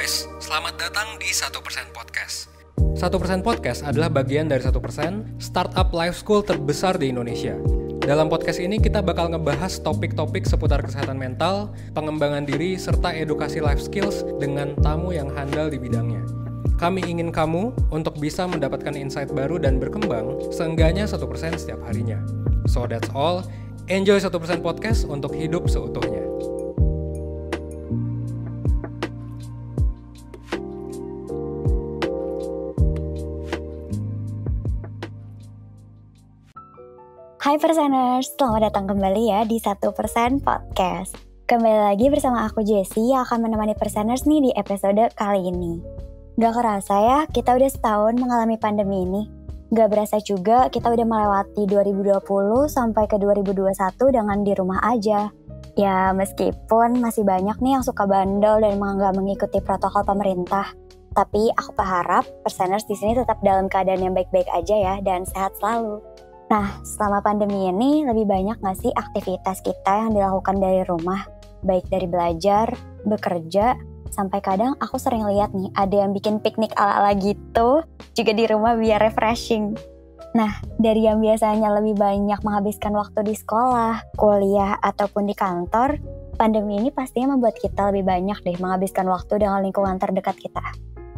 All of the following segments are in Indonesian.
guys, selamat datang di 1% Podcast. 1% Podcast adalah bagian dari 1% startup life school terbesar di Indonesia. Dalam podcast ini kita bakal ngebahas topik-topik seputar kesehatan mental, pengembangan diri, serta edukasi life skills dengan tamu yang handal di bidangnya. Kami ingin kamu untuk bisa mendapatkan insight baru dan berkembang seenggaknya 1% setiap harinya. So that's all, enjoy 1% Podcast untuk hidup seutuhnya. Hai Perseners, selamat datang kembali ya di 1% Podcast. Kembali lagi bersama aku Jessie yang akan menemani Perseners nih di episode kali ini. Gak kerasa ya, kita udah setahun mengalami pandemi ini. Gak berasa juga kita udah melewati 2020 sampai ke 2021 dengan di rumah aja. Ya meskipun masih banyak nih yang suka bandel dan gak mengikuti protokol pemerintah. Tapi aku berharap Perseners di sini tetap dalam keadaan yang baik-baik aja ya dan sehat selalu. Nah, selama pandemi ini lebih banyak gak sih aktivitas kita yang dilakukan dari rumah? Baik dari belajar, bekerja, sampai kadang aku sering lihat nih ada yang bikin piknik ala-ala gitu juga di rumah biar refreshing. Nah, dari yang biasanya lebih banyak menghabiskan waktu di sekolah, kuliah, ataupun di kantor, pandemi ini pastinya membuat kita lebih banyak deh menghabiskan waktu dengan lingkungan terdekat kita.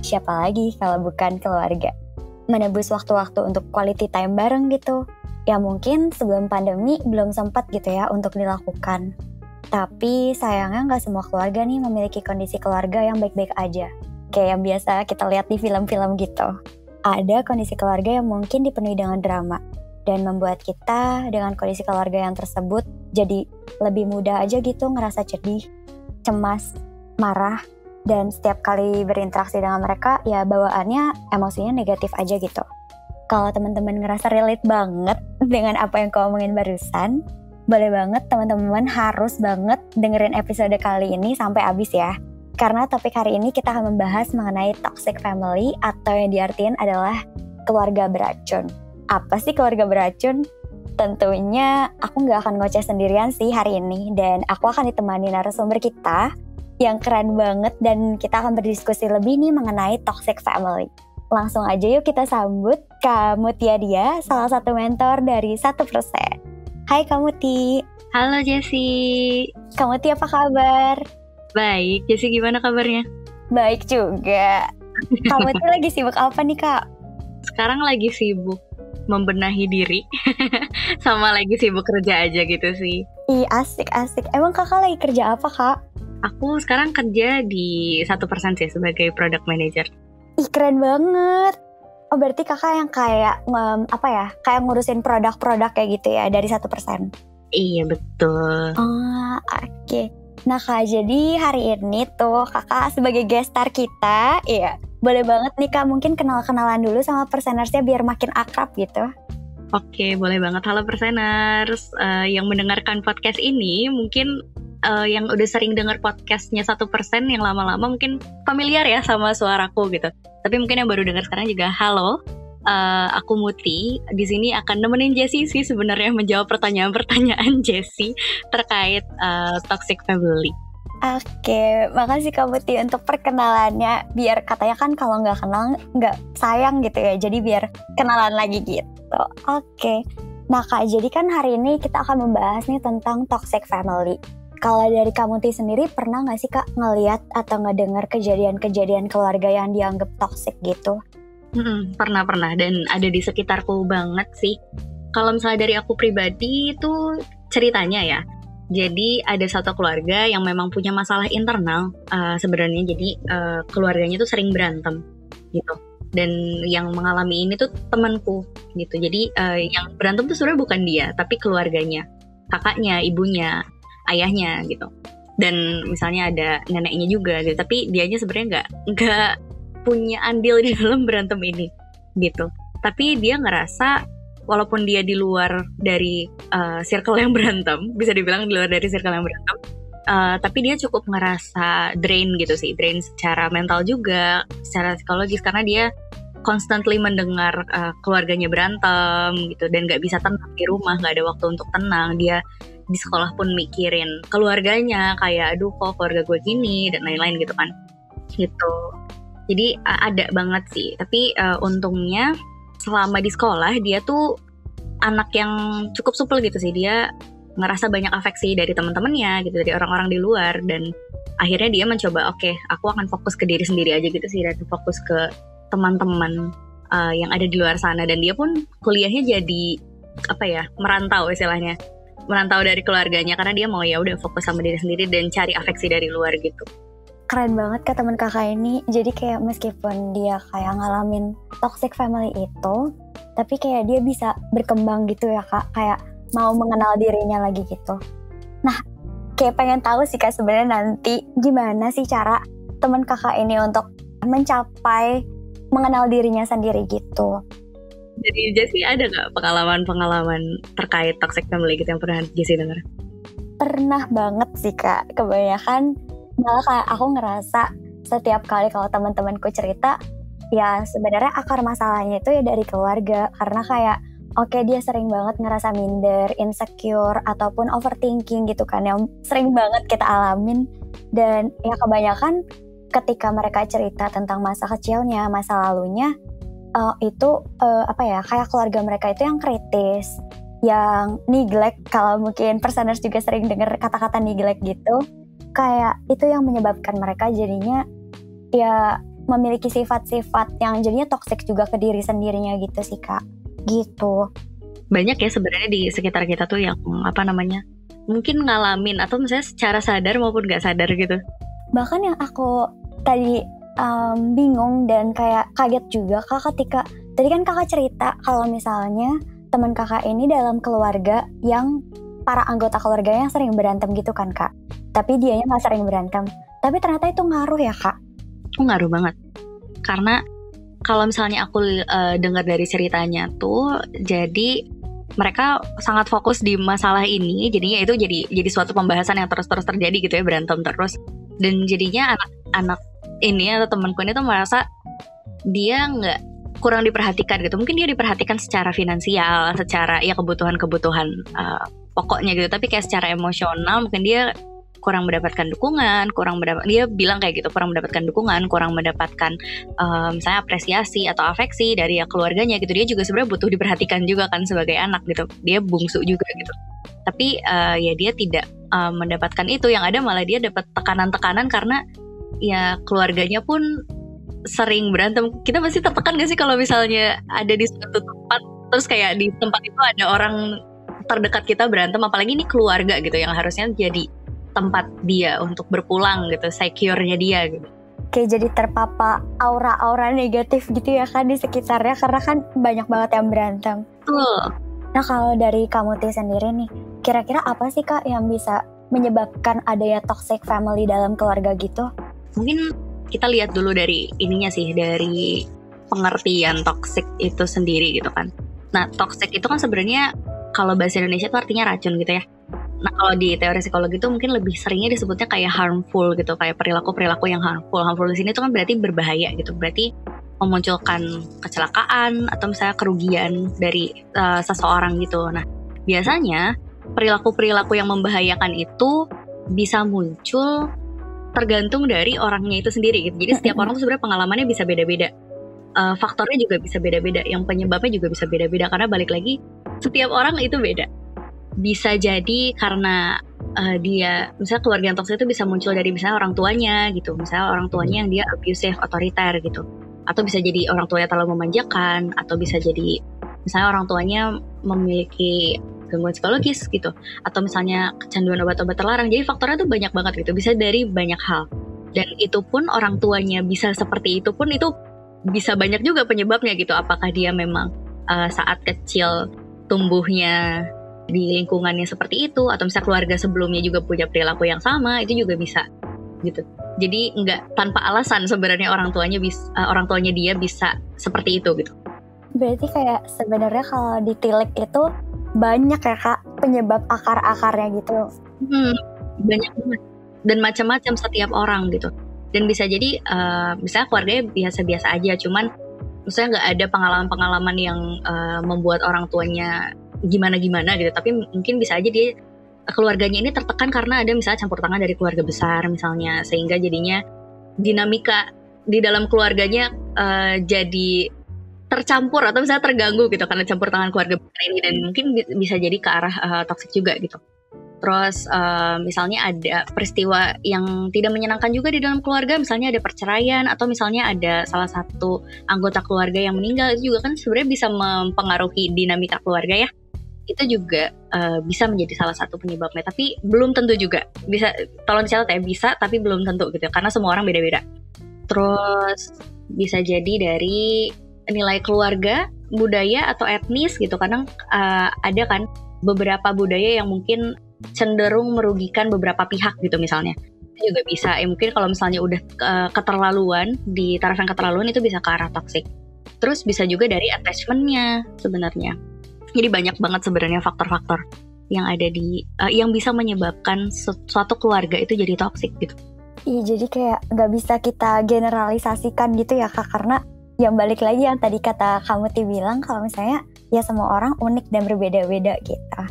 Siapa lagi kalau bukan keluarga? Menebus waktu-waktu untuk quality time bareng gitu. Ya mungkin sebelum pandemi belum sempat gitu ya untuk dilakukan. Tapi sayangnya gak semua keluarga nih memiliki kondisi keluarga yang baik-baik aja. Kayak yang biasa kita lihat di film-film gitu. Ada kondisi keluarga yang mungkin dipenuhi dengan drama. Dan membuat kita dengan kondisi keluarga yang tersebut jadi lebih mudah aja gitu ngerasa sedih, cemas, marah. Dan setiap kali berinteraksi dengan mereka ya bawaannya emosinya negatif aja gitu. Kalau teman-teman ngerasa relate banget dengan apa yang kau omongin barusan, boleh banget teman-teman harus banget dengerin episode kali ini sampai habis ya. Karena topik hari ini kita akan membahas mengenai toxic family atau yang diartikan adalah keluarga beracun. Apa sih keluarga beracun? Tentunya aku gak akan ngoceh sendirian sih hari ini dan aku akan ditemani narasumber kita yang keren banget dan kita akan berdiskusi lebih nih mengenai toxic family. Langsung aja yuk kita sambut Kak Mutia Dia, salah satu mentor dari 1%. Hai Kak Muti. Halo Jessie. Kak Muti apa kabar? Baik, Jessie gimana kabarnya? Baik juga. Kak Muti lagi sibuk apa nih Kak? Sekarang lagi sibuk membenahi diri sama lagi sibuk kerja aja gitu sih. Ih asik. Emang kakak lagi kerja apa Kak? Aku sekarang kerja di 1% sih sebagai product manager. Ih keren banget. Oh berarti kakak yang kayak kayak ngurusin produk-produk kayak gitu ya dari 1%. Iya betul. Oke. Nah Kak, jadi hari ini tuh kakak sebagai guest star kita, iya. Boleh banget nih Kak mungkin kenal-kenalan dulu sama Persenersnya biar makin akrab gitu. Oke, boleh banget. Halo Perseners yang mendengarkan podcast ini mungkin yang udah sering dengar podcastnya 1% yang lama-lama mungkin familiar ya sama suaraku gitu. Tapi mungkin yang baru dengar sekarang juga halo, aku Muti. Di sini akan nemenin Jessie sih sebenarnya menjawab pertanyaan-pertanyaan Jessie terkait toxic family. Oke, makasih Kak Muti untuk perkenalannya. Biar katanya kan kalau nggak kenal nggak sayang gitu ya. Jadi biar kenalan lagi gitu. Oke. Nah Kak, jadi kan hari ini kita akan membahas nih tentang toxic family. Kalau dari Kak Muti sendiri pernah gak sih Kak ngeliat atau ngedengar kejadian-kejadian keluarga yang dianggap toxic gitu? Pernah dan ada di sekitarku banget sih. Kalau misalnya dari aku pribadi itu ceritanya ya. Jadi ada satu keluarga yang memang punya masalah internal sebenarnya. Jadi keluarganya tuh sering berantem gitu. Dan yang mengalami ini tuh temanku gitu. Jadi yang berantem tuh sebenarnya bukan dia, tapi keluarganya, kakaknya, ibunya, ayahnya gitu. Dan misalnya ada neneknya juga gitu. Tapi dianya sebenarnya nggak punya andil di dalam berantem ini gitu. Tapi dia ngerasa walaupun dia di luar dari circle yang berantem, bisa dibilang di luar dari circle yang berantem, tapi dia cukup ngerasa drain gitu sih. Drain secara mental juga, secara psikologis, karena dia constantly mendengar keluarganya berantem gitu. Dan gak bisa tenang di rumah, gak ada waktu untuk tenang. Dia di sekolah pun mikirin keluarganya, kayak aduh kok keluarga gue gini dan lain-lain gitu kan. gitu. Jadi ada banget sih. Tapi untungnya selama di sekolah dia tuh anak yang cukup supel gitu sih. Dia ngerasa banyak afeksi dari teman-temannya gitu, dari orang-orang di luar, dan akhirnya dia mencoba oke, aku akan fokus ke diri sendiri aja gitu sih, dan fokus ke teman-teman yang ada di luar sana. Dan dia pun kuliahnya jadi merantau istilahnya, merantau dari keluarganya karena dia mau ya udah fokus sama diri sendiri dan cari afeksi dari luar gitu. Keren banget Kak teman kakak ini. Jadi kayak meskipun dia kayak ngalamin toxic family itu, tapi kayak dia bisa berkembang gitu ya Kak, kayak mau mengenal dirinya lagi gitu. Nah, kayak pengen tahu sih Kak sebenarnya nanti gimana sih cara teman kakak ini untuk mencapai mengenal dirinya sendiri gitu. Jadi Jessie ada nggak pengalaman-pengalaman terkait toxic family gitu yang pernah Jessie dengar? Pernah banget sih Kak, kebanyakan malah kayak aku ngerasa setiap kali kalau teman-temanku cerita, ya sebenarnya akar masalahnya itu ya dari keluarga, karena kayak oke, dia sering banget ngerasa minder, insecure, ataupun overthinking gitu kan, yang sering banget kita alamin. Dan ya kebanyakan ketika mereka cerita tentang masa kecilnya, masa lalunya, kayak keluarga mereka itu yang kritis, yang neglect, kalau mungkin personers juga sering dengar kata-kata neglect gitu. Kayak itu yang menyebabkan mereka jadinya ya memiliki sifat-sifat yang jadinya toxic juga ke diri sendirinya gitu sih Kak. Gitu. Banyak ya sebenarnya di sekitar kita tuh yang mungkin ngalamin atau misalnya secara sadar maupun nggak sadar gitu. Bahkan yang aku tadi bingung dan kayak kaget juga Kak ketika tadi kan Kakak cerita kalau misalnya teman Kakak ini dalam keluarga yang para anggota keluarganya sering berantem gitu kan Kak, tapi dianya nggak sering berantem, tapi ternyata itu ngaruh ya Kak? Ngaruh banget, karena kalau misalnya aku dengar dari ceritanya tuh, jadi mereka sangat fokus di masalah ini, jadinya itu jadi suatu pembahasan yang terus-terus terjadi gitu ya, berantem terus. Dan jadinya anak-anak ini atau temanku ini tuh merasa dia nggak kurang diperhatikan gitu. Mungkin dia diperhatikan secara finansial, secara ya kebutuhan-kebutuhan pokoknya gitu, tapi kayak secara emosional mungkin dia kurang mendapatkan dukungan, dia bilang kayak gitu, kurang mendapatkan dukungan, kurang mendapatkan misalnya apresiasi atau afeksi dari keluarganya gitu. Dia juga sebenarnya butuh diperhatikan juga kan sebagai anak gitu, dia bungsu juga gitu, tapi ya dia tidak mendapatkan itu. Yang ada malah dia dapat tekanan-tekanan karena ya keluarganya pun sering berantem. Kita pasti tertekan gak sih kalau misalnya ada di suatu tempat, terus kayak di tempat itu ada orang terdekat kita berantem, apalagi ini keluarga gitu yang harusnya jadi tempat dia untuk berpulang gitu, secure-nya dia gitu. Kayak jadi terpapar aura-aura negatif gitu ya kan di sekitarnya, karena kan banyak banget yang berantem. Betul. Nah kalau dari kamu sendiri nih, kira-kira apa sih Kak yang bisa menyebabkan adanya toxic family dalam keluarga gitu? Mungkin kita lihat dulu dari ininya sih, dari pengertian toxic itu sendiri gitu kan. Nah toxic itu kan sebenarnya kalau bahasa Indonesia itu artinya racun gitu ya. Nah kalau di teori psikologi itu mungkin lebih seringnya disebutnya kayak harmful gitu, kayak perilaku-perilaku yang harmful. Harmful di sini itu kan berarti berbahaya gitu, berarti memunculkan kecelakaan atau misalnya kerugian dari seseorang gitu. Nah biasanya perilaku-perilaku yang membahayakan itu bisa muncul tergantung dari orangnya itu sendiri gitu. Jadi setiap orang tuh sebenarnya pengalamannya bisa beda-beda, faktornya juga bisa beda-beda, yang penyebabnya juga bisa beda-beda, karena balik lagi setiap orang itu beda. Bisa jadi karena dia misalnya keluarga yang toksik itu bisa muncul dari misalnya orang tuanya gitu, misalnya orang tuanya yang dia abusive, otoriter gitu, atau bisa jadi orang tuanya terlalu memanjakan, atau bisa jadi misalnya orang tuanya memiliki gangguan psikologis gitu, atau misalnya kecanduan obat-obat terlarang. Jadi faktornya tuh banyak banget gitu, bisa dari banyak hal. Dan itu pun orang tuanya bisa seperti itu pun itu bisa banyak juga penyebabnya gitu. Apakah dia memang saat kecil tumbuhnya di lingkungannya seperti itu, atau misalnya keluarga sebelumnya juga punya perilaku yang sama, itu juga bisa gitu. Jadi nggak tanpa alasan sebenarnya orang tuanya dia bisa seperti itu gitu. Berarti kayak sebenarnya kalau ditilik itu banyak ya Kak penyebab akar-akarnya gitu. Banyak banget dan macam-macam setiap orang gitu. Dan bisa jadi misalnya keluarganya biasa-biasa aja, cuman misalnya nggak ada pengalaman-pengalaman yang membuat orang tuanya gimana-gimana gitu, tapi mungkin bisa aja dia keluarganya ini tertekan karena ada misalnya campur tangan dari keluarga besar misalnya, sehingga jadinya dinamika di dalam keluarganya jadi tercampur atau misalnya terganggu gitu karena campur tangan keluarga besar ini, dan mungkin bisa jadi ke arah toksik juga gitu. Terus misalnya ada peristiwa yang tidak menyenangkan juga di dalam keluarga, misalnya ada perceraian atau misalnya ada salah satu anggota keluarga yang meninggal, itu juga kan sebenarnya bisa mempengaruhi dinamika keluarga ya. Itu juga bisa menjadi salah satu penyebabnya, tapi belum tentu juga. Bisa, tolong dicatat ya, bisa tapi belum tentu gitu karena semua orang beda-beda. Terus bisa jadi dari nilai keluarga, budaya atau etnis gitu. Kadang ada kan beberapa budaya yang mungkin cenderung merugikan beberapa pihak gitu misalnya. Itu juga bisa ya, mungkin kalau misalnya udah keterlaluan, di taraf yang keterlaluan itu bisa ke arah toksik. Terus bisa juga dari attachment-nya sebenarnya. Jadi banyak banget sebenarnya faktor-faktor yang ada di yang bisa menyebabkan suatu keluarga itu jadi toksik gitu. Iya, jadi kayak nggak bisa kita generalisasikan gitu ya Kak, karena yang balik lagi yang tadi kata kamu bilang kalau misalnya ya semua orang unik dan berbeda-beda gitu.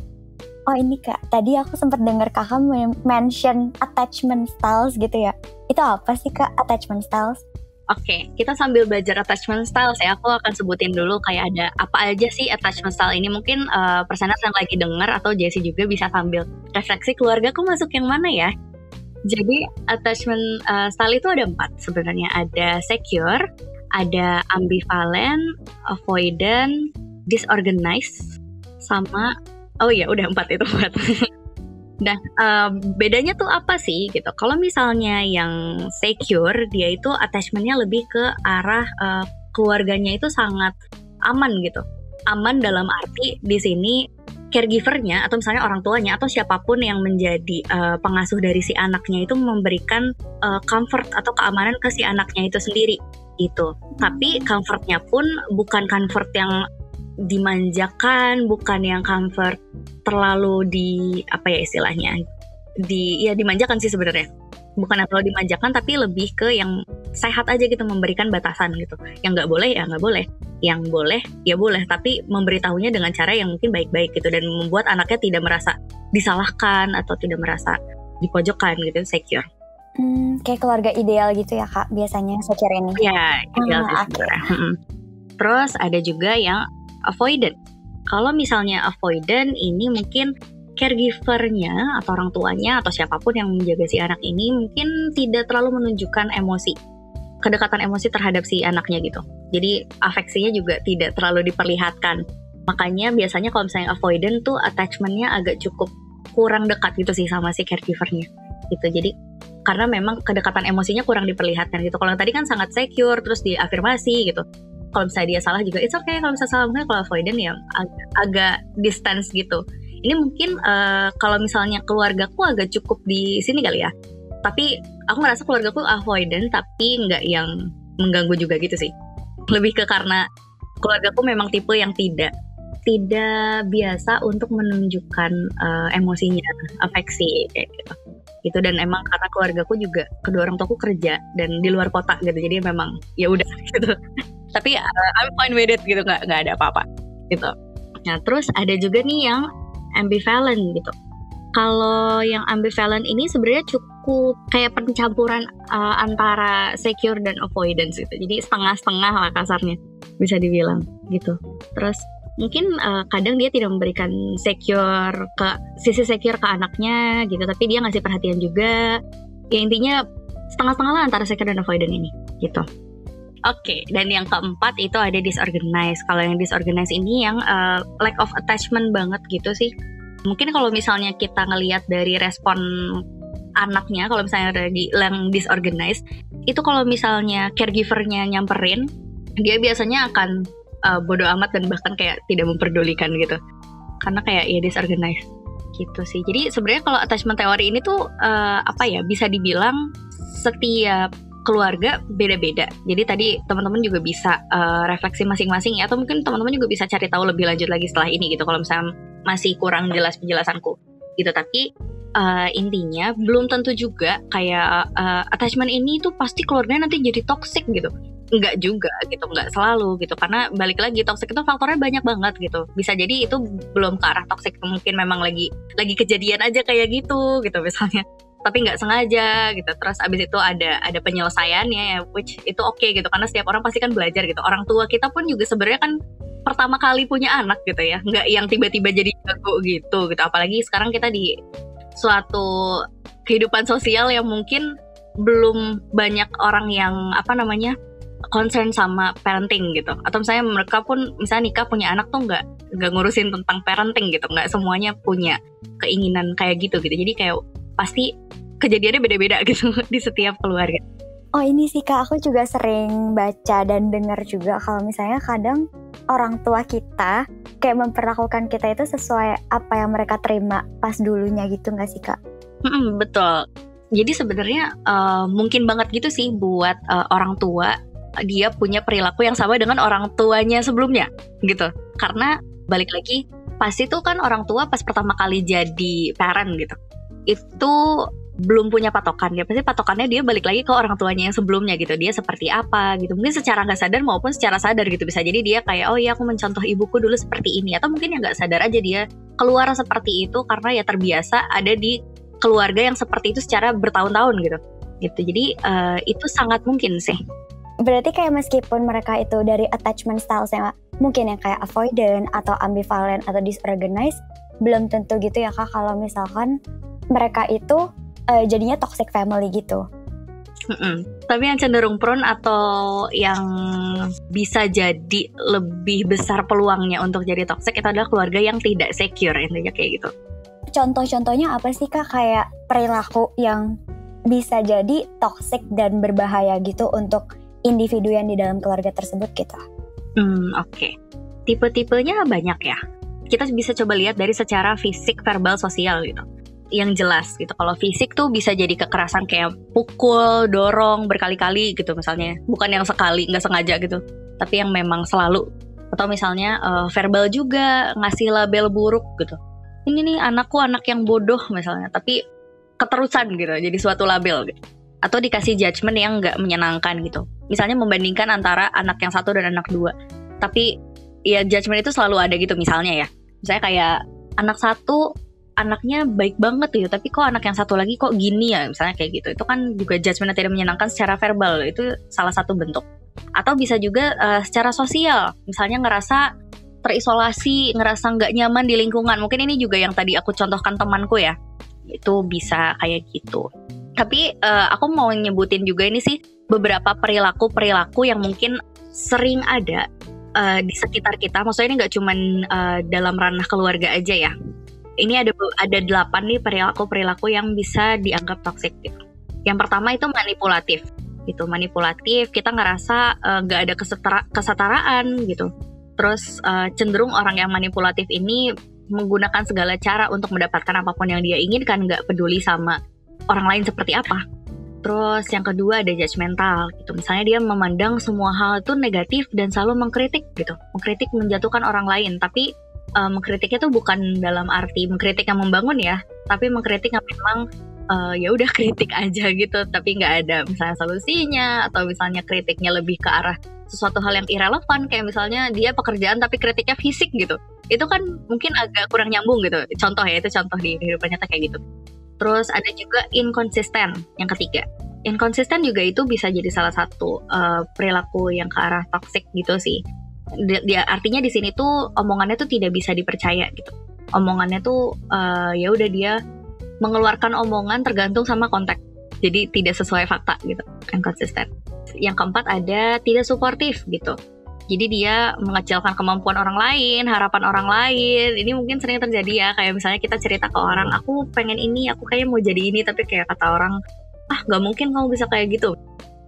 Oh ini Kak, tadi aku sempat dengar Kakak mention attachment styles gitu ya. Itu apa sih Kak attachment styles? Oke, kita sambil belajar attachment styles ya, aku akan sebutin dulu kayak ada apa aja sih attachment style ini. Mungkin personers yang lagi dengar atau Jessie juga bisa sambil refleksi, keluarga aku masuk yang mana ya? Jadi attachment style itu ada 4 sebenarnya. Ada secure, ada ambivalent, avoidant, disorganized, sama udah 4 itu 4. Nah, bedanya tuh apa sih gitu? Kalau misalnya yang secure, dia itu attachmentnya lebih ke arah keluarganya itu sangat aman gitu. Aman dalam arti di sini caregivernya atau misalnya orang tuanya atau siapapun yang menjadi pengasuh dari si anaknya itu memberikan comfort atau keamanan ke si anaknya itu sendiri gitu. Tapi comfortnya pun bukan comfort yang dimanjakan, bukan yang comfort terlalu istilahnya dimanjakan sih sebenarnya. Bukan terlalu dimanjakan, tapi lebih ke yang sehat aja gitu, memberikan batasan gitu. Yang nggak boleh ya nggak boleh, yang boleh ya boleh, tapi memberitahunya dengan cara yang mungkin baik-baik gitu, dan membuat anaknya tidak merasa disalahkan atau tidak merasa dipojokkan gitu. Secure. Kayak keluarga ideal gitu ya Kak, biasanya secure ini. Ya, ideal sih sebenarnya. Terus ada juga yang avoidant. Kalau misalnya avoidant ini mungkin caregivernya atau orang tuanya atau siapapun yang menjaga si anak ini mungkin tidak terlalu menunjukkan kedekatan emosi terhadap si anaknya gitu. Jadi afeksinya juga tidak terlalu diperlihatkan. Makanya biasanya kalau misalnya avoidant tuh attachment-nya agak cukup kurang dekat gitu sih sama si caregivernya gitu. Jadi karena memang kedekatan emosinya kurang diperlihatkan gitu. Kalau tadi kan sangat secure, terus diafirmasi gitu. Kalau misalnya dia salah juga it's okay. Kalau misalnya salah, mungkin kalau avoidant ya agak distance gitu. Ini mungkin kalau misalnya keluargaku agak cukup di sini kali ya. Tapi aku ngerasa keluargaku avoidant tapi nggak yang mengganggu juga gitu sih. Lebih ke karena keluargaku memang tipe yang tidak biasa untuk menunjukkan emosinya, afeksi kayak gitu. Gitu, dan emang karena keluargaku juga kedua orang tuaku kerja dan di luar kota gitu, jadi memang ya udah gitu. Tapi I'm fine with it gitu, nggak ada apa-apa gitu. Nah terus ada juga nih yang ambivalent gitu. Kalau yang ambivalent ini sebenarnya cukup kayak pencampuran antara secure dan avoidance gitu. Jadi setengah-setengah lah kasarnya bisa dibilang gitu. Terus mungkin kadang dia tidak memberikan sisi secure ke anaknya gitu, tapi dia ngasih perhatian juga. Ya intinya setengah-setengah lah antara secure dan avoidant ini gitu. Oke, dan yang keempat itu ada disorganized. Kalau yang disorganized ini yang lack of attachment banget gitu sih. Mungkin kalau misalnya kita ngelihat dari respon anaknya, kalau misalnya yang disorganized, itu kalau misalnya caregivernya nyamperin, dia biasanya akan bodo amat dan bahkan kayak tidak memperdulikan gitu. Karena kayak ya disorganized gitu sih. Jadi sebenarnya kalau attachment teori ini tuh bisa dibilang setiap keluarga beda-beda. Jadi tadi teman-teman juga bisa refleksi masing-masing ya, atau mungkin teman-teman juga bisa cari tahu lebih lanjut lagi setelah ini gitu kalau misalnya masih kurang jelas penjelasanku gitu. Tapi intinya belum tentu juga kayak attachment ini tuh pasti keluarganya nanti jadi toxic gitu. Enggak juga gitu, enggak selalu gitu, karena balik lagi toxic itu faktornya banyak banget gitu. Bisa jadi itu belum ke arah toxic, mungkin memang lagi kejadian aja kayak gitu misalnya. tapi nggak sengaja gitu. Terus abis itu ada penyelesaiannya ya, which itu oke gitu, karena setiap orang pasti kan belajar gitu. Orang tua kita pun juga sebenarnya kan pertama kali punya anak gitu ya, nggak yang tiba-tiba jadi jago gitu. Apalagi sekarang kita di suatu kehidupan sosial yang mungkin belum banyak orang yang concern sama parenting gitu. Atau misalnya mereka pun misalnya nikah punya anak tuh nggak ngurusin tentang parenting gitu, nggak semuanya punya keinginan kayak gitu. Jadi kayak pasti kejadiannya beda-beda gitu di setiap keluarga. Oh ini sih Kak, aku juga sering baca dan dengar juga kalau misalnya kadang orang tua kita kayak memperlakukan kita itu sesuai apa yang mereka terima pas dulunya gitu nggak sih Kak? Betul. Jadi sebenarnya mungkin banget gitu sih buat orang tua dia punya perilaku yang sama dengan orang tuanya sebelumnya gitu. Karena balik lagi pasti tuh kan orang tua pas pertama kali jadi parent gitu, itu belum punya patokan. Dia pasti patokannya dia balik lagi ke orang tuanya yang sebelumnya gitu. Dia seperti apa gitu. Mungkin secara nggak sadar maupun secara sadar gitu. Bisa jadi dia kayak, oh iya aku mencontoh ibuku dulu seperti ini. Atau mungkin yang nggak sadar aja dia keluar seperti itu karena ya terbiasa ada di keluarga yang seperti itu secara bertahun-tahun gitu. Jadi itu sangat mungkin sih. Berarti kayak meskipun mereka itu dari attachment styles-nya mungkin yang kayak avoidant atau ambivalent atau disorganized, belum tentu gitu ya Kak kalau misalkan mereka itu jadinya toxic family gitu. Tapi yang cenderung prone atau yang bisa jadi lebih besar peluangnya untuk jadi toxic itu adalah keluarga yang tidak secure, intinya kayak gitu. Contoh-contohnya apa sih Kak, kayak perilaku yang bisa jadi toxic dan berbahaya gitu untuk individu yang di dalam keluarga tersebut gitu? Oke. Tipe-tipenya banyak ya. Kita bisa coba lihat dari secara fisik, verbal, sosial gitu. Yang jelas gitu. Kalau fisik tuh bisa jadi kekerasan kayak pukul, dorong berkali-kali gitu misalnya. Bukan yang sekali, nggak sengaja gitu. Tapi yang memang selalu. Atau misalnya verbal juga, ngasih label buruk gitu. Ini nih anakku anak yang bodoh misalnya. Tapi keterusan gitu, jadi suatu label gitu. Atau dikasih judgement yang nggak menyenangkan gitu. Misalnya membandingkan antara anak yang satu dan anak dua. Tapi ya judgement itu selalu ada gitu misalnya ya. Misalnya kayak anak satu anaknya baik banget ya, tapi kok anak yang satu lagi kok gini ya, misalnya kayak gitu. Itu kan juga judgement yang tidak menyenangkan secara verbal. Itu salah satu bentuk. Atau bisa juga secara sosial. Misalnya ngerasa terisolasi, ngerasa nggak nyaman di lingkungan. Mungkin ini juga yang tadi aku contohkan temanku ya. Itu bisa kayak gitu. Tapi aku mau nyebutin juga ini sih beberapa perilaku yang mungkin sering ada di sekitar kita. Maksudnya ini nggak cuma dalam ranah keluarga aja ya. Ini ada 8 nih perilaku yang bisa dianggap toxic gitu. Yang pertama itu manipulatif. Gitu, manipulatif, kita ngerasa nggak ada kesetaraan gitu. Terus cenderung orang yang manipulatif ini menggunakan segala cara untuk mendapatkan apapun yang dia inginkan, nggak peduli sama orang lain seperti apa. Terus yang kedua ada judgmental gitu. Misalnya dia memandang semua hal itu negatif dan selalu mengkritik gitu. Mengkritik menjatuhkan orang lain, tapi mengkritiknya tuh bukan dalam arti mengkritik yang membangun ya, tapi mengkritik yang memang ya udah kritik aja gitu, tapi nggak ada misalnya solusinya, atau misalnya kritiknya lebih ke arah sesuatu hal yang irrelevan, kayak misalnya dia pekerjaan tapi kritiknya fisik gitu. Itu kan mungkin agak kurang nyambung gitu. Contoh ya, itu contoh di kehidupan nyata kayak gitu. Terus ada juga inkonsisten, yang ketiga. Inkonsisten juga itu bisa jadi salah satu perilaku yang ke arah toxic gitu sih. Dia artinya di sini tuh omongannya tuh tidak bisa dipercaya gitu. Omongannya tuh ya udah dia mengeluarkan omongan tergantung sama konteks. Jadi tidak sesuai fakta gitu, inkonsisten. Yang keempat ada tidak suportif gitu. Jadi dia mengecilkan kemampuan orang lain, harapan orang lain. Ini mungkin sering terjadi ya, kayak misalnya kita cerita ke orang, aku pengen ini, aku kayaknya mau jadi ini, tapi kayak kata orang, gak mungkin kamu bisa kayak gitu.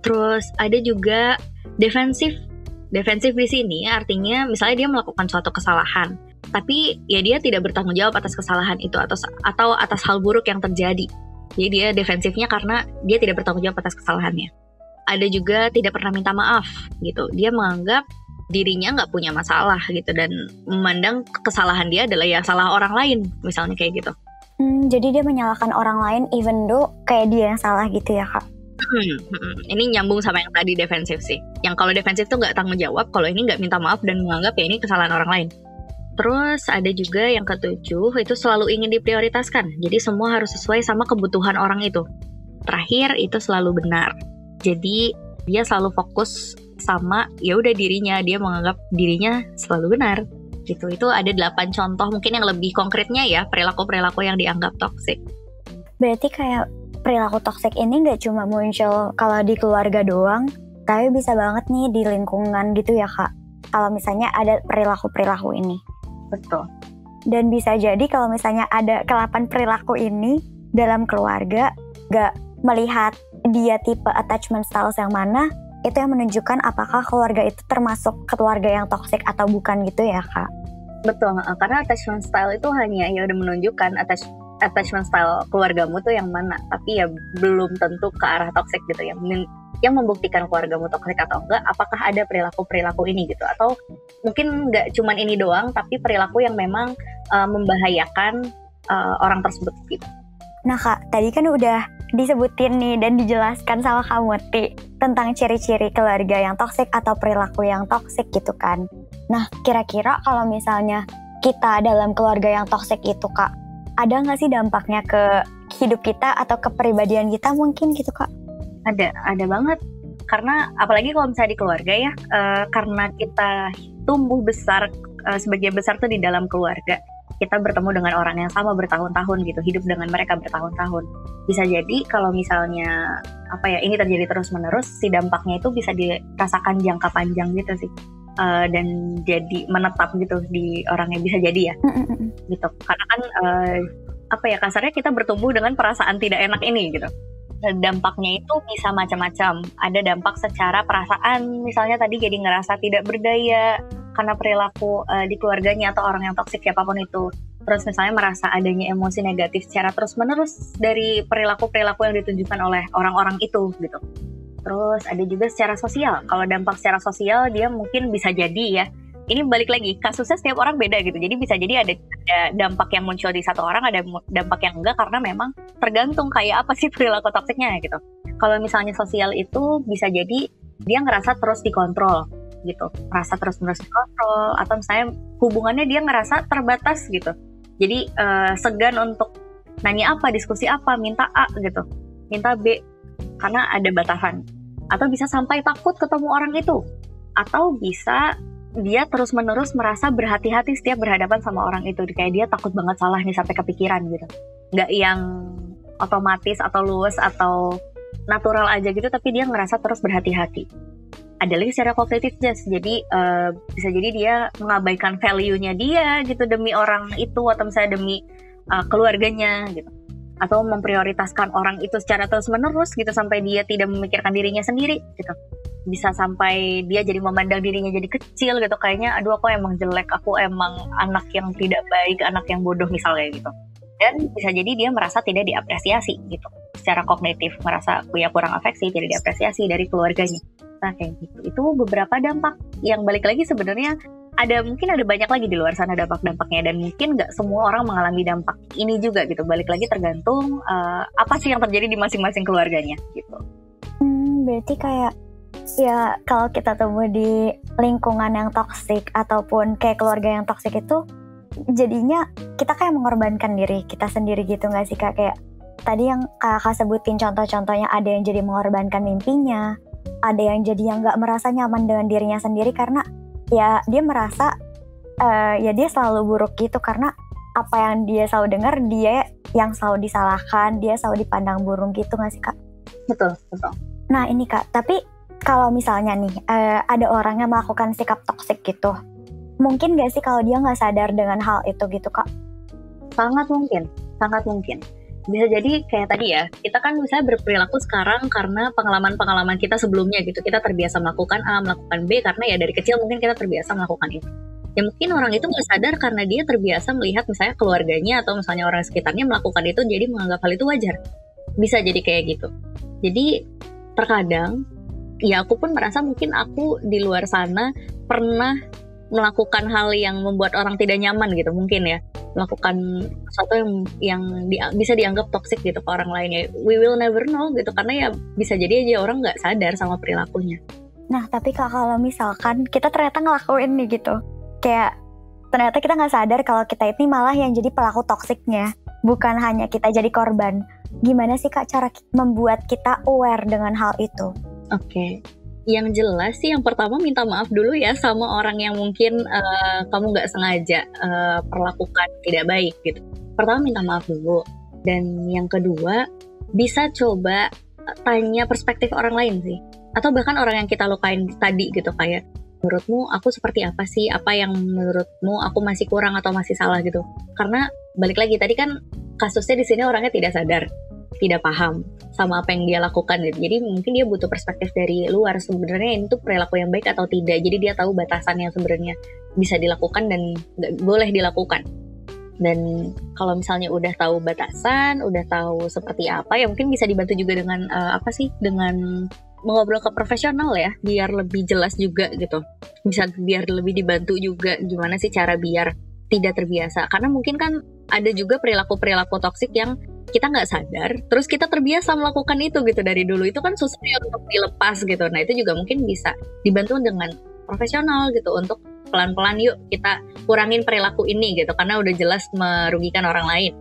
Terus ada juga defensif. Defensif di sini artinya misalnya dia melakukan suatu kesalahan, tapi ya dia tidak bertanggung jawab atas kesalahan itu atau atas hal buruk yang terjadi. Jadi dia defensifnya karena dia tidak bertanggung jawab atas kesalahannya. Ada juga tidak pernah minta maaf gitu. Dia menganggap dirinya nggak punya masalah gitu dan memandang kesalahan dia adalah ya salah orang lain, misalnya kayak gitu. Jadi dia menyalahkan orang lain even though kayak dia yang salah gitu ya Kak? Ini nyambung sama yang tadi defensif sih. Yang kalau defensif tuh nggak tanggung jawab, kalau ini nggak minta maaf dan menganggap ya ini kesalahan orang lain. Terus ada juga yang ketujuh, itu selalu ingin diprioritaskan. Jadi semua harus sesuai sama kebutuhan orang itu. Terakhir, itu selalu benar. Jadi dia selalu fokus sama ya udah dirinya, dia menganggap dirinya selalu benar. Gitu. Itu ada 8 contoh mungkin yang lebih konkretnya ya, perilaku-perilaku yang dianggap toksik. Berarti kayak perilaku toksik ini nggak cuma muncul kalau di keluarga doang, tapi bisa banget nih di lingkungan gitu ya Kak. Kalau misalnya ada perilaku-perilaku ini. Betul. Dan bisa jadi kalau misalnya ada ke-8 perilaku ini dalam keluarga, gak melihat dia tipe attachment styles yang mana, itu yang menunjukkan apakah keluarga itu termasuk keluarga yang toksik atau bukan gitu ya Kak? Betul, karena attachment style itu hanya ya udah menunjukkan attachment style keluargamu tuh yang mana, tapi ya belum tentu ke arah toksik gitu ya. Yang membuktikan keluargamu toksik atau enggak, apakah ada perilaku-perilaku ini gitu, atau mungkin nggak cuman ini doang, tapi perilaku yang memang membahayakan orang tersebut gitu. Nah Kak, tadi kan udah disebutin nih dan dijelaskan sama kamu Ti tentang ciri-ciri keluarga yang toksik atau perilaku yang toksik gitu kan. Nah kira-kira kalau misalnya kita dalam keluarga yang toksik itu Kak, ada nggak sih dampaknya ke hidup kita atau kepribadian kita mungkin gitu Kak? Ada banget. Karena apalagi kalau misalnya di keluarga ya, karena kita tumbuh besar, sebagian besar tuh di dalam keluarga. Kita bertemu dengan orang yang sama bertahun-tahun gitu, hidup dengan mereka bertahun-tahun. Bisa jadi kalau misalnya ini terjadi terus-menerus, si dampaknya itu bisa dirasakan jangka panjang gitu sih. Dan jadi menetap gitu di orangnya, bisa jadi ya. Gitu. Karena kan kasarnya kita bertumbuh dengan perasaan tidak enak ini gitu. Dampaknya itu bisa macam-macam. Ada dampak secara perasaan, misalnya tadi jadi ngerasa tidak berdaya karena perilaku di keluarganya atau orang yang toksik siapapun itu. Terus misalnya merasa adanya emosi negatif secara terus-menerus dari perilaku-perilaku yang ditunjukkan oleh orang-orang itu gitu. Terus ada juga secara sosial. Kalau dampak secara sosial dia mungkin bisa jadi ya. Ini balik lagi, kasusnya setiap orang beda gitu. Jadi bisa jadi ada dampak yang muncul di satu orang, ada dampak yang enggak, karena memang tergantung kayak apa sih perilaku toksiknya gitu. Kalau misalnya sosial itu bisa jadi dia ngerasa terus dikontrol gitu. Merasa terus-menerus dikontrol, atau misalnya hubungannya dia ngerasa terbatas gitu. Jadi segan untuk nanya apa, diskusi apa, minta A gitu, minta B, karena ada batasan. Atau bisa sampai takut ketemu orang itu. Atau bisa dia terus-menerus merasa berhati-hati setiap berhadapan sama orang itu. Kayak dia takut banget salah nih sampai kepikiran gitu. Nggak yang otomatis atau luwes atau natural aja gitu, tapi dia ngerasa terus berhati-hati. Ada lagi secara cognitive just. Jadi bisa jadi dia mengabaikan value-nya dia gitu demi orang itu, atau misalnya demi keluarganya gitu. Atau memprioritaskan orang itu secara terus-menerus gitu sampai dia tidak memikirkan dirinya sendiri gitu. Bisa sampai dia jadi memandang dirinya jadi kecil gitu, kayaknya aduh aku emang jelek, aku emang anak yang tidak baik, anak yang bodoh misalnya gitu. Dan bisa jadi dia merasa tidak diapresiasi gitu secara kognitif, merasa ya kurang afeksi, tidak diapresiasi dari keluarganya. Nah kayak gitu. Itu beberapa dampak yang balik lagi sebenarnya mungkin ada banyak lagi di luar sana dampak-dampaknya, dan mungkin nggak semua orang mengalami dampak ini juga gitu. Balik lagi tergantung apa sih yang terjadi di masing-masing keluarganya gitu. Berarti kayak ya kalau kita temu di lingkungan yang toksik ataupun kayak keluarga yang toksik itu, jadinya kita kayak mengorbankan diri kita sendiri gitu nggak sih Kak? Kayak tadi yang Kakak sebutin contoh-contohnya, ada yang jadi mengorbankan mimpinya, ada yang jadi yang nggak merasa nyaman dengan dirinya sendiri karena ya dia merasa ya dia selalu buruk gitu, karena apa yang dia selalu dengar dia yang selalu disalahkan, dia selalu dipandang burung gitu nggak sih Kak? Betul. Nah ini Kak, tapi kalau misalnya nih ada orang yang melakukan sikap toksik gitu, mungkin gak sih kalau dia nggak sadar dengan hal itu gitu Kak? Sangat mungkin. Bisa jadi kayak tadi ya, kita kan bisa berperilaku sekarang karena pengalaman-pengalaman kita sebelumnya gitu. Kita terbiasa melakukan A, melakukan B, karena ya dari kecil mungkin kita terbiasa melakukan itu. Ya mungkin orang itu nggak sadar karena dia terbiasa melihat misalnya keluarganya atau misalnya orang sekitarnya melakukan itu, jadi menganggap hal itu wajar. Bisa jadi kayak gitu. Jadi terkadang ya aku pun merasa mungkin aku di luar sana pernah melakukan hal yang membuat orang tidak nyaman gitu, mungkin ya, melakukan sesuatu yang bisa dianggap toksik gitu ke orang lain ya. We will never know gitu, karena ya bisa jadi aja orang nggak sadar sama perilakunya. Nah tapi Kak, kalau misalkan kita ternyata ngelakuin nih gitu, kayak ternyata kita nggak sadar kalau kita ini malah yang jadi pelaku toksiknya, bukan hanya kita jadi korban. Gimana sih Kak cara membuat kita aware dengan hal itu? Oke. Yang jelas sih yang pertama minta maaf dulu ya sama orang yang mungkin kamu nggak sengaja perlakukan tidak baik gitu. Pertama minta maaf dulu. Dan yang kedua bisa coba tanya perspektif orang lain sih. Atau bahkan orang yang kita lukain tadi gitu, kayak menurutmu aku seperti apa sih? Apa yang menurutmu aku masih kurang atau masih salah gitu. Karena balik lagi tadi kan kasusnya di sini orangnya tidak sadar, tidak paham sama apa yang dia lakukan gitu. Jadi mungkin dia butuh perspektif dari luar sebenarnya itu perilaku yang baik atau tidak. Jadi dia tahu batasan yang sebenarnya bisa dilakukan dan nggak boleh dilakukan. Dan kalau misalnya udah tahu batasan, udah tahu seperti apa, ya mungkin bisa dibantu juga dengan dengan mengobrol ke profesional ya, biar lebih jelas juga gitu. Bisa biar lebih dibantu juga gimana sih cara biar tidak terbiasa. Karena mungkin kan ada juga perilaku-perilaku toksik yang kita nggak sadar, terus kita terbiasa melakukan itu gitu dari dulu. Itu kan susah ya untuk dilepas gitu. Nah itu juga mungkin bisa dibantu dengan profesional gitu untuk pelan-pelan yuk kita kurangin perilaku ini gitu, karena udah jelas merugikan orang lain.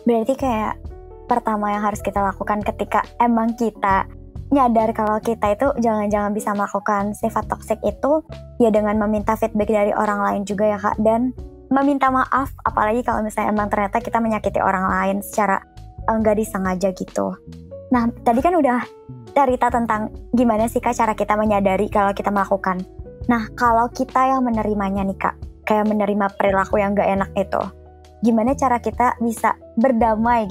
Berarti kayak pertama yang harus kita lakukan ketika emang kita nyadar kalau kita itu jangan-jangan bisa melakukan sifat toksik itu, ya dengan meminta feedback dari orang lain juga ya Kak, dan meminta maaf, apalagi kalau misalnya emang ternyata kita menyakiti orang lain secara nggak disengaja gitu. Nah tadi kan udah cerita tentang gimana sih Kak cara kita menyadari kalau kita melakukan. Nah kalau kita yang menerimanya nih Kak, kayak menerima perilaku yang gak enak itu, gimana cara kita bisa berdamai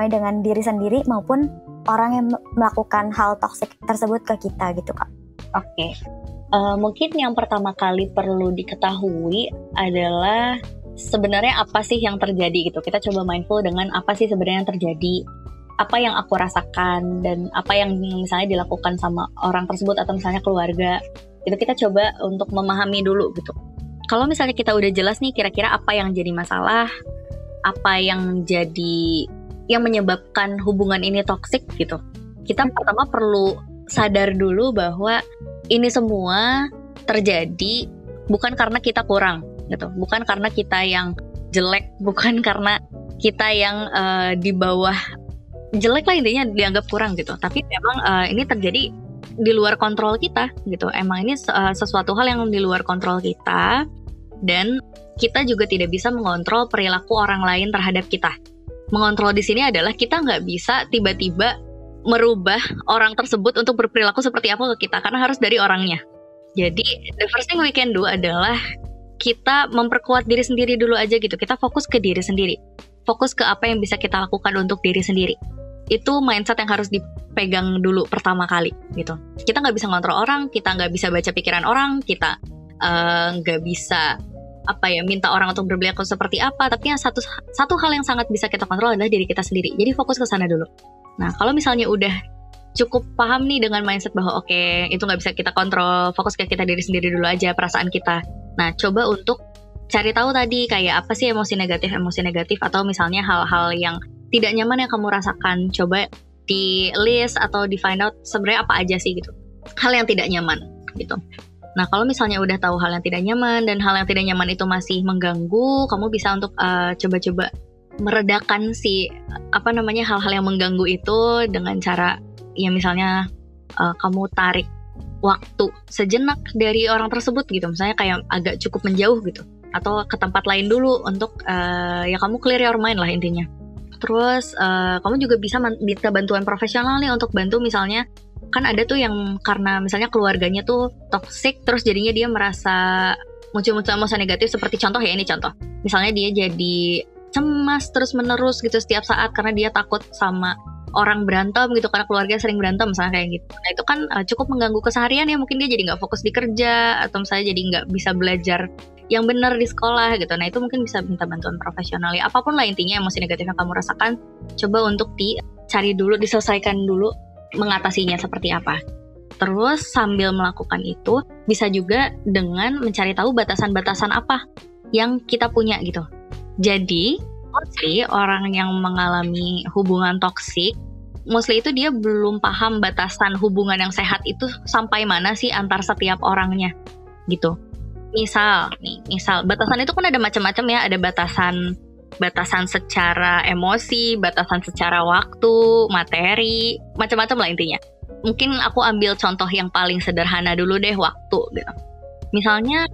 dengan diri sendiri maupun orang yang melakukan hal toksik tersebut ke kita gitu Kak? Oke. Mungkin yang pertama kali perlu diketahui adalah sebenarnya apa sih yang terjadi gitu. Kita coba mindful dengan apa sih sebenarnya yang terjadi, apa yang aku rasakan, dan apa yang misalnya dilakukan sama orang tersebut atau misalnya keluarga. Itu kita coba untuk memahami dulu gitu. Kalau misalnya kita udah jelas nih kira-kira apa yang jadi masalah, apa yang menyebabkan hubungan ini toksik gitu. Kita pertama perlu sadar dulu bahwa ini semua terjadi bukan karena kita kurang gitu, bukan karena kita yang jelek, bukan karena kita yang di bawah jelek lah, intinya dianggap kurang gitu. Tapi memang ini terjadi di luar kontrol kita gitu. Emang ini sesuatu hal yang di luar kontrol kita, dan kita juga tidak bisa mengontrol perilaku orang lain terhadap kita. Mengontrol di sini adalah kita nggak bisa tiba-tiba merubah orang tersebut untuk berperilaku seperti apa ke kita, karena harus dari orangnya. Jadi the first thing we can do adalah kita memperkuat diri sendiri dulu aja gitu. Kita fokus ke diri sendiri, fokus ke apa yang bisa kita lakukan untuk diri sendiri. Itu mindset yang harus dipegang dulu pertama kali gitu. Kita nggak bisa ngontrol orang, kita nggak bisa baca pikiran orang, kita nggak bisa minta orang untuk berperilaku seperti apa. Tapi yang satu hal yang sangat bisa kita kontrol adalah diri kita sendiri. Jadi fokus ke sana dulu. Nah kalau misalnya udah cukup paham nih dengan mindset bahwa oke, itu nggak bisa kita kontrol, fokus ke kita diri sendiri dulu aja, perasaan kita. Nah coba untuk cari tahu tadi kayak apa sih emosi negatif atau misalnya hal-hal yang tidak nyaman yang kamu rasakan. Coba di list atau di find out sebenarnya apa aja sih gitu hal yang tidak nyaman gitu. Nah kalau misalnya udah tahu hal yang tidak nyaman dan hal yang tidak nyaman itu masih mengganggu, kamu bisa untuk coba-coba meredakan hal-hal yang mengganggu itu dengan cara ya misalnya kamu tarik waktu sejenak dari orang tersebut gitu, misalnya kayak agak cukup menjauh gitu, atau ke tempat lain dulu untuk ya kamu clear your mind lah intinya. Terus kamu juga bisa minta bantuan profesional nih untuk bantu. Misalnya kan ada tuh yang karena misalnya keluarganya tuh toxic, terus jadinya dia merasa muncul-muncul emosi negatif, seperti contoh ya, ini contoh. Misalnya dia jadi cemas terus menerus gitu setiap saat karena dia takut sama orang berantem gitu, karena keluarga sering berantem misalnya kayak gitu. Nah itu kan cukup mengganggu keseharian ya, mungkin dia jadi nggak fokus di kerja, atau misalnya jadi nggak bisa belajar yang benar di sekolah gitu. Nah itu mungkin bisa minta bantuan profesional ya. Apapun lah intinya emosi negatif yang kamu rasakan, coba untuk dicari dulu, diselesaikan dulu mengatasinya seperti apa. Terus sambil melakukan itu bisa juga dengan mencari tahu batasan-batasan apa yang kita punya gitu. Jadi mostly orang yang mengalami hubungan toksik, mostly itu dia belum paham batasan hubungan yang sehat itu sampai mana sih antar setiap orangnya gitu. Misal batasan itu kan ada macam-macam ya, ada batasan secara emosi, batasan secara waktu, materi, macam-macam lah intinya. Mungkin aku ambil contoh yang paling sederhana dulu deh, waktu gitu. Misalnya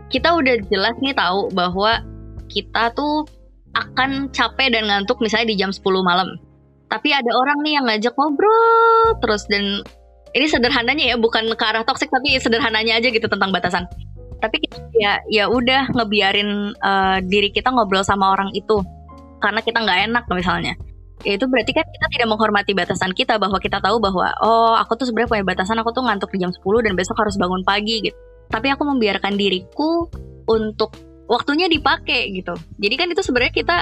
kita udah jelas nih tahu bahwa kita tuh akan capek dan ngantuk misalnya di jam 10 malam. Tapi ada orang nih yang ngajak ngobrol terus, dan ini sederhananya ya, bukan ke arah toksik tapi sederhananya aja gitu tentang batasan. Tapi kita ya udah ngebiarin diri kita ngobrol sama orang itu karena kita nggak enak misalnya. Ya itu berarti kan kita tidak menghormati batasan kita, bahwa kita tahu bahwa aku tuh sebenarnya punya batasan, aku tuh ngantuk di jam 10 dan besok harus bangun pagi gitu. Tapi aku membiarkan diriku untuk waktunya dipakai gitu. Jadi kan itu sebenarnya kita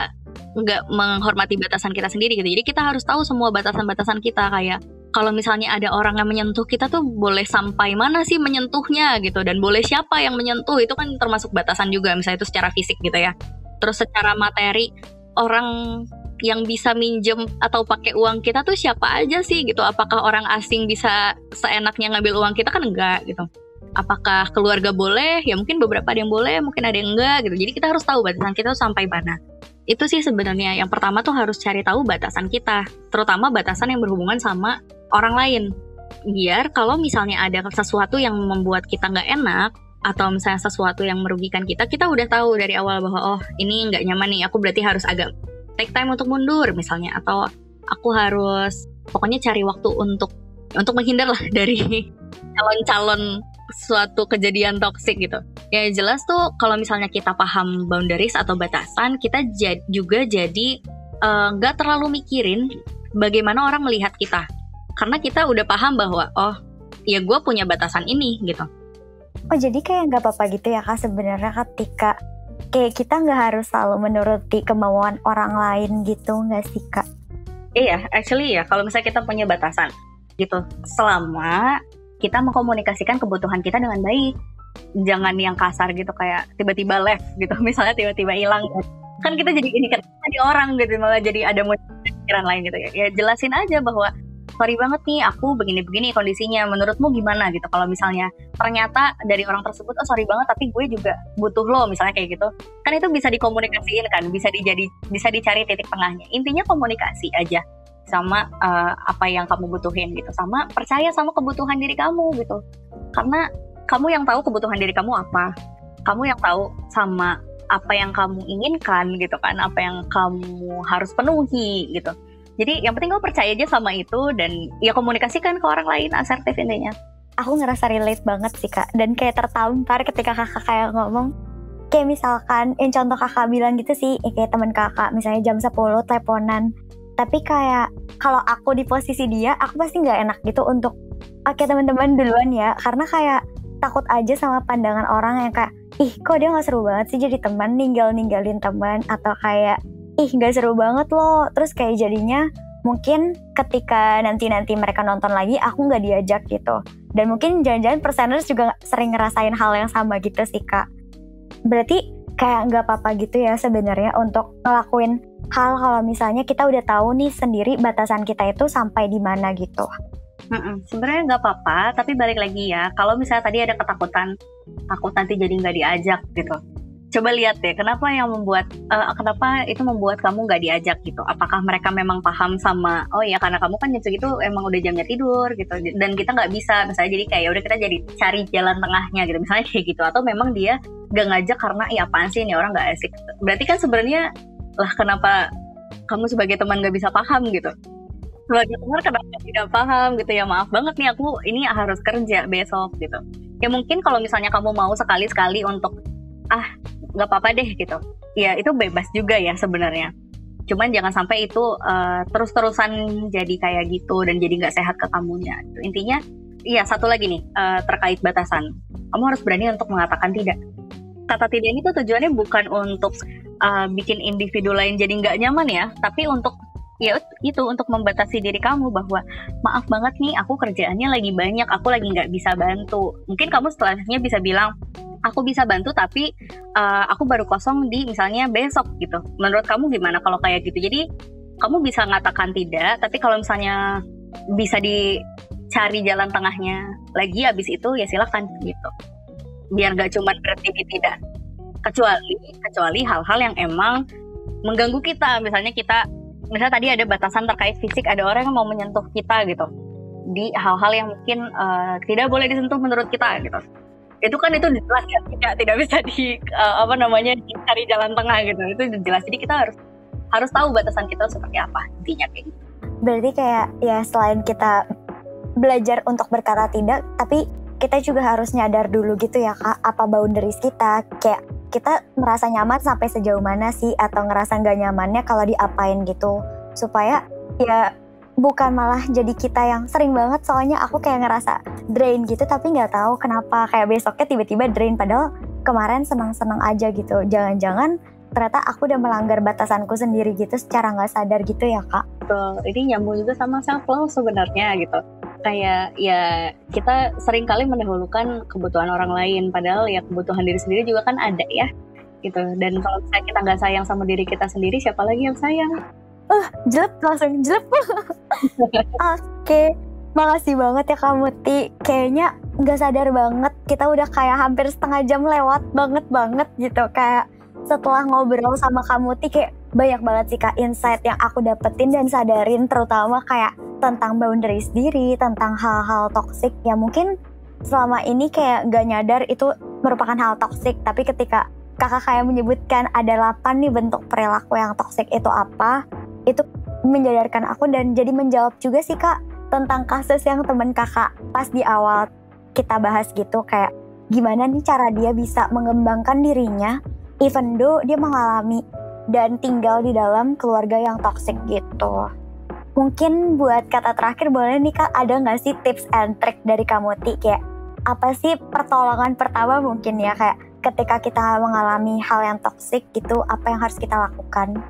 nggak menghormati batasan kita sendiri gitu. Jadi kita harus tahu semua batasan-batasan kita, kayak kalau misalnya ada orang yang menyentuh kita tuh boleh sampai mana sih menyentuhnya gitu, dan boleh siapa yang menyentuh, itu kan termasuk batasan juga, misalnya itu secara fisik gitu ya. Terus secara materi, orang yang bisa minjem atau pakai uang kita tuh siapa aja sih gitu. Apakah orang asing bisa seenaknya ngambil uang kita? Kan enggak gitu. Apakah keluarga boleh? Ya mungkin beberapa ada yang boleh, mungkin ada yang enggak gitu. Jadi kita harus tahu batasan kita tuh sampai mana. Itu sih sebenarnya yang pertama tuh harus cari tahu batasan kita, terutama batasan yang berhubungan sama orang lain. Biar kalau misalnya ada sesuatu yang membuat kita nggak enak, atau misalnya sesuatu yang merugikan kita, kita udah tahu dari awal bahwa ini nggak nyaman nih, aku berarti harus agak take time untuk mundur misalnya, atau aku harus pokoknya cari waktu untuk menghindar lah dari calon-calon suatu kejadian toksik gitu. Ya jelas tuh kalau misalnya kita paham boundaries atau batasan, kita juga jadi nggak terlalu mikirin bagaimana orang melihat kita, karena kita udah paham bahwa ya gue punya batasan ini gitu. Jadi kayak nggak apa-apa gitu ya Kak sebenarnya, ketika kayak kita nggak harus selalu menuruti kemauan orang lain gitu, nggak sih Kak? Iya, actually ya, kalau misalnya kita punya batasan gitu, selama kita mengkomunikasikan kebutuhan kita dengan baik, jangan yang kasar gitu, kayak tiba-tiba left gitu, misalnya tiba-tiba hilang, kan kita jadi ini kan di orang gitu, malah jadi ada pikiran lain gitu ya. Ya jelasin aja bahwa sorry banget nih, aku begini-begini kondisinya, menurutmu gimana gitu. Kalau misalnya ternyata dari orang tersebut, sorry banget tapi gue juga butuh lo, misalnya kayak gitu, kan itu bisa dikomunikasiin kan, bisa dicari titik tengahnya. Intinya komunikasi aja sama apa yang kamu butuhin gitu, sama percaya sama kebutuhan diri kamu gitu, karena kamu yang tahu kebutuhan diri kamu apa, kamu yang tahu sama apa yang kamu inginkan gitu kan, apa yang kamu harus penuhi gitu. Jadi yang penting kamu percaya aja sama itu, dan ya komunikasikan ke orang lain, asertif intinya. Aku ngerasa relate banget sih Kak, dan kayak tertampar ketika kakak kayak ngomong, kayak misalkan yang contoh kakak bilang gitu sih, kayak teman kakak misalnya jam 10 teleponan. Tapi kayak kalau aku di posisi dia, aku pasti nggak enak gitu untuk oke teman-teman duluan ya, karena kayak takut aja sama pandangan orang yang kayak kok dia nggak seru banget sih jadi teman, ninggalin teman, atau kayak nggak seru banget loh. Terus kayak jadinya mungkin ketika nanti mereka nonton lagi aku nggak diajak gitu, dan mungkin jangan-jangan perseners juga sering ngerasain hal yang sama gitu sih Kak. Berarti kayak nggak apa-apa gitu ya sebenarnya untuk ngelakuin hal kalau misalnya kita udah tahu nih sendiri batasan kita itu sampai di mana gitu. Sebenarnya nggak apa-apa, tapi balik lagi ya, kalau misalnya tadi ada ketakutan, takut nanti jadi nggak diajak gitu, coba lihat deh kenapa itu membuat kamu nggak diajak gitu. Apakah mereka memang paham sama ya karena kamu kan jam segitu emang udah jamnya tidur gitu, dan kita nggak bisa misalnya, jadi kayak udah kita jadi cari jalan tengahnya gitu misalnya kayak gitu, atau memang dia nggak ngajak karena apaan sih ini orang nggak asik. Berarti kan sebenarnya lah kenapa kamu sebagai teman gak bisa paham gitu, sebagai teman kenapa tidak paham gitu ya, maaf banget nih aku ini harus kerja besok gitu. Ya mungkin kalau misalnya kamu mau sekali-sekali untuk gak apa-apa deh gitu, ya itu bebas juga ya sebenarnya. Cuman jangan sampai itu terus-terusan jadi kayak gitu dan jadi gak sehat ke kamunya. Intinya iya, satu lagi nih terkait batasan, kamu harus berani untuk mengatakan tidak. Kata tidak ini tuh tujuannya bukan untuk bikin individu lain jadi nggak nyaman ya, tapi untuk untuk membatasi diri kamu bahwa maaf banget nih, aku kerjaannya lagi banyak, aku lagi nggak bisa bantu. Mungkin kamu setelahnya bisa bilang aku bisa bantu tapi aku baru kosong di misalnya besok gitu. Menurut kamu gimana kalau kayak gitu? Jadi kamu bisa ngatakan tidak, tapi kalau misalnya bisa dicari jalan tengahnya lagi abis itu ya silakan gitu. biar nggak cuma berhenti di tidak. Kecuali hal-hal yang emang mengganggu kita. Misalnya tadi ada batasan terkait fisik, ada orang yang mau menyentuh kita gitu di hal-hal yang mungkin tidak boleh disentuh menurut kita gitu. Itu jelas ya, tidak bisa dicari jalan tengah gitu. Itu jelas. Jadi kita harus tahu batasan kita seperti apa intinya kayak gitu. Berarti kayak ya selain kita belajar untuk berkata tidak, tapi kita juga harus nyadar dulu gitu ya Kak, apa boundaries kita, kayak kita merasa nyaman sampai sejauh mana sih, atau ngerasa gak nyamannya kalau diapain gitu, supaya ya bukan malah jadi kita yang sering banget. Soalnya aku kayak ngerasa drain gitu tapi gak tahu kenapa kayak besoknya tiba-tiba drain, padahal kemarin senang-senang aja gitu. Jangan-jangan ternyata aku udah melanggar batasanku sendiri gitu secara gak sadar gitu ya Kak. Betul, ini nyambung juga sama self love sebenarnya gitu. Kayak ya kita sering kali mendahulukan kebutuhan orang lain, padahal ya kebutuhan diri sendiri juga kan ada ya gitu. Dan kalau misalnya kita nggak sayang sama diri kita sendiri, siapa lagi yang sayang? Langsung jelek. Oke, makasih banget ya Kak Muti. Kayaknya nggak sadar banget kita udah kayak hampir setengah jam lewat banget gitu. Kayak setelah ngobrol sama Kak Muti kayak banyak banget sih Kak insight yang aku dapetin dan sadarin, terutama kayak tentang boundaries diri, tentang hal-hal toksik yang mungkin selama ini kayak gak nyadar itu merupakan hal toksik. Tapi ketika kakak kayak menyebutkan ada 8 nih bentuk perilaku yang toksik itu apa, itu menjadarkan aku dan jadi menjawab juga sih Kak tentang kasus yang temen kakak pas di awal kita bahas gitu, kayak gimana nih cara dia bisa mengembangkan dirinya even though dia mengalami dan tinggal di dalam keluarga yang toksik gitu. Mungkin buat kata terakhir boleh nih Kak, ada gak sih tips and trick dari Kak Muti? Kayak apa sih pertolongan pertama mungkin ya, kayak ketika kita mengalami hal yang toksik gitu, apa yang harus kita lakukan?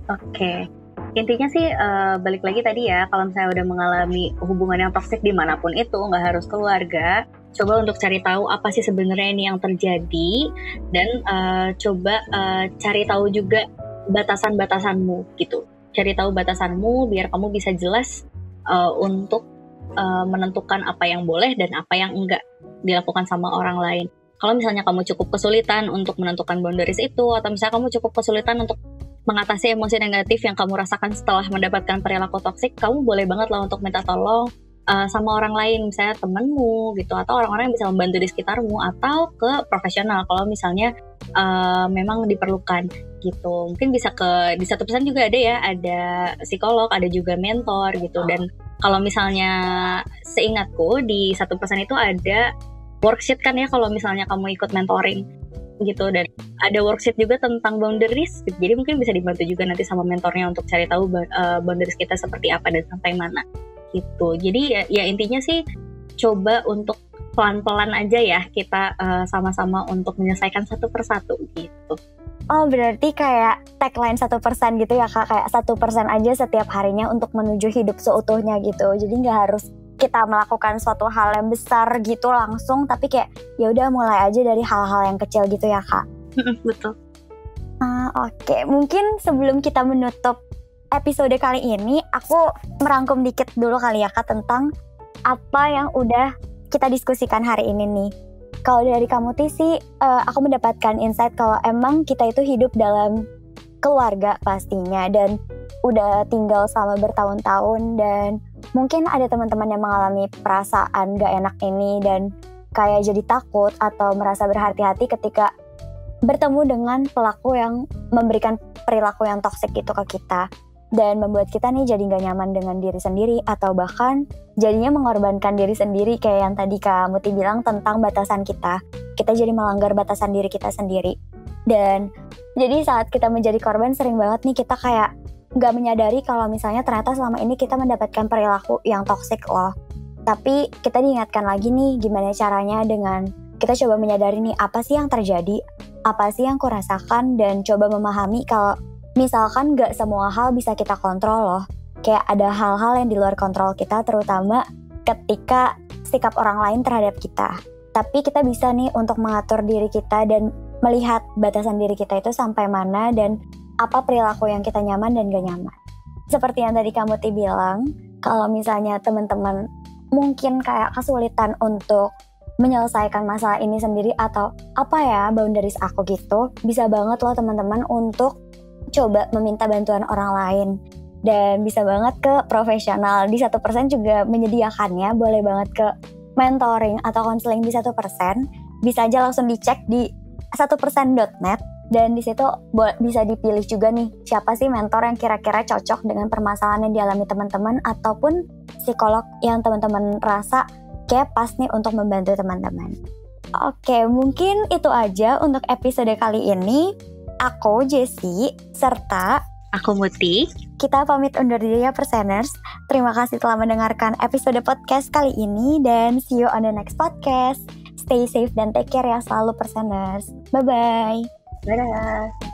Oke. Intinya sih balik lagi tadi ya, kalau misalnya udah mengalami hubungan yang toksik dimanapun itu, gak harus keluarga, coba untuk cari tahu apa sih sebenarnya ini yang terjadi, dan coba cari tahu juga batasan-batasanmu gitu. Cari tahu batasanmu biar kamu bisa jelas untuk menentukan apa yang boleh dan apa yang enggak dilakukan sama orang lain. Kalau misalnya kamu cukup kesulitan untuk menentukan boundaries itu, atau misalnya kamu cukup kesulitan untuk mengatasi emosi negatif yang kamu rasakan setelah mendapatkan perilaku toksik, kamu boleh banget lah untuk minta tolong sama orang lain, misalnya temanmu gitu, atau orang-orang yang bisa membantu di sekitarmu, atau ke profesional kalau misalnya memang diperlukan gitu. Mungkin bisa di 1% juga ada ya, ada psikolog, ada juga mentor gitu. Dan kalau misalnya seingatku di 1% itu ada worksheet kan ya kalau misalnya kamu ikut mentoring gitu, dan ada worksheet juga tentang boundaries gitu. Jadi mungkin bisa dibantu juga nanti sama mentornya untuk cari tahu boundaries kita seperti apa dan sampai mana gitu. Jadi ya intinya sih coba untuk pelan-pelan aja ya kita sama-sama untuk menyelesaikan satu persatu gitu. Oh berarti kayak tagline 1% gitu ya Kak, kayak 1% aja setiap harinya untuk menuju hidup seutuhnya gitu. Jadi nggak harus kita melakukan suatu hal yang besar gitu langsung, tapi kayak ya udah mulai aja dari hal-hal yang kecil gitu ya Kak. Betul. Oke. Mungkin sebelum kita menutup episode kali ini, aku merangkum dikit dulu kali ya Kak tentang apa yang udah kita diskusikan hari ini nih. Kalau dari kamu sih, aku mendapatkan insight kalau emang kita itu hidup dalam keluarga pastinya, dan udah tinggal selama bertahun-tahun, dan mungkin ada teman-teman yang mengalami perasaan gak enak ini dan kayak jadi takut atau merasa berhati-hati ketika bertemu dengan pelaku yang memberikan perilaku yang toksik itu ke kita, dan membuat kita nih jadi gak nyaman dengan diri sendiri, atau bahkan jadinya mengorbankan diri sendiri kayak yang tadi Kak Muti bilang tentang batasan kita jadi melanggar batasan diri kita sendiri. Dan jadi saat kita menjadi korban, sering banget nih kita kayak gak menyadari kalau misalnya ternyata selama ini kita mendapatkan perilaku yang toksik loh. Tapi kita diingatkan lagi nih gimana caranya dengan kita coba menyadari nih apa sih yang terjadi, apa sih yang kurasakan, dan coba memahami kalau misalkan gak semua hal bisa kita kontrol loh. Kayak ada hal-hal yang di luar kontrol kita, terutama ketika sikap orang lain terhadap kita. Tapi kita bisa nih untuk mengatur diri kita dan melihat batasan diri kita itu sampai mana dan apa perilaku yang kita nyaman dan gak nyaman. Seperti yang tadi kamu bilang, kalau misalnya teman-teman mungkin kayak kesulitan untuk menyelesaikan masalah ini sendiri atau apa ya boundaries aku gitu, bisa banget loh teman-teman untuk coba meminta bantuan orang lain. Dan bisa banget ke profesional. Di 1% juga menyediakannya, boleh banget ke mentoring atau konseling di 1%. Bisa aja langsung dicek di 1%.net. Dan di situ bisa dipilih juga nih, siapa sih mentor yang kira-kira cocok dengan permasalahan yang dialami teman-teman, ataupun psikolog yang teman-teman rasa kayak pas nih untuk membantu teman-teman. Oke, mungkin itu aja untuk episode kali ini. Aku Jessie, serta Aku Muti. Kita pamit undur diri ya Perseners. Terima kasih telah mendengarkan episode podcast kali ini, dan see you on the next podcast. Stay safe dan take care ya selalu Perseners. Bye-bye. Dadah.